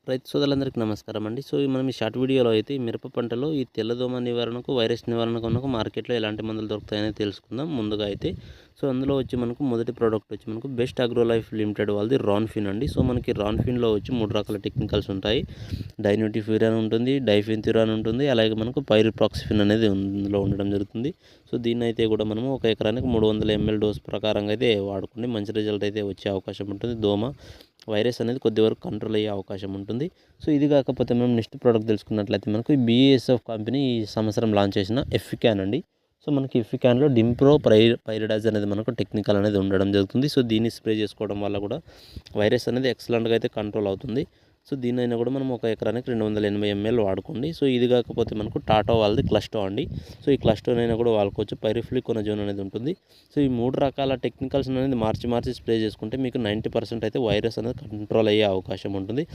రైతు సోదరులందరికీ నమస్కారం అండి. మనం ఈ షార్ట్ వీడియోలో అయితే ఈ మిరప పంటలో ఈ తెల్లదోమ నివారణకు, వైరస్ నివారణకు మార్కెట్‌లో ఎలాంటి మందులు దొరుకుతాయనేది తెలుసుకుందాం. ముందుగా అయితే అందులో వచ్చి మనకు మొదటి ప్రోడక్ట్ వచ్చి మనకు బెస్ట్ అగ్రో లైఫ్ లిమిటెడ్ వాళ్ళది రాన్‌ఫిన్ అండి. మనకి రాన్‌ఫిన్‌లో వచ్చి 3 రకాల టెక్నికల్స్ ఉంటాయి. డైన్యూటిఫ్యూరాన్ ఉంటుంది, డైఫెన్థ్యూరాన్ ఉంటుంది, అలాగే మనకు పైరిప్రాక్సిఫిన్ అనేది ఇందులో ఉండడం జరుగుతుంది. దీన్నైతే కూడా మనము ఒక ఎకరానికి 300 ఎంఎల్ డోస్ ప్రకారంగా అయితే వాడుకోండి. మంచి రిజల్ట్ అయితే వచ్చే అవకాశం ఉంటుంది. వైరస్ అనేది కొద్ది వరకు కంట్రోల్ అయ్యే అవకాశం ఉంటుంది. ఇది కాకపోతే మనం నెక్స్ట్ ప్రోడక్ట్ తెలుసుకున్నట్లయితే మనకు బీఏఎస్ఎఫ్ కంపెనీ ఈ సంవత్సరం లాంచ్ చేసిన ఎఫికాన్ అండి. మనకి ఎఫికాన్‌లో డింప్రో పైరిడాజ్ అనేది మనకు టెక్నికల్ అనేది ఉండడం జరుగుతుంది. దీన్ని స్ప్రే చేసుకోవడం వల్ల కూడా వైరస్ అనేది ఎక్సలెంట్‌గా అయితే కంట్రోల్ అవుతుంది. దీన్నైనా కూడా మనం ఒక ఎకరానికి 280 ఎంఎల్ వాడుకోండి. ఇది కాకపోతే మనకు టాటా వాళ్ళది క్లస్టో అండి. ఈ క్లస్టోనైనా కూడా వాడుకోవచ్చు. పైరిఫ్లూకోనజోన్ అనేది ఉంటుంది. ఈ 3 రకాల టెక్నికల్స్ అనేది మార్చి స్ప్రే చేసుకుంటే మీకు 90% అయితే వైరస్ అనేది కంట్రోల్ అయ్యే అవకాశం ఉంటుంది.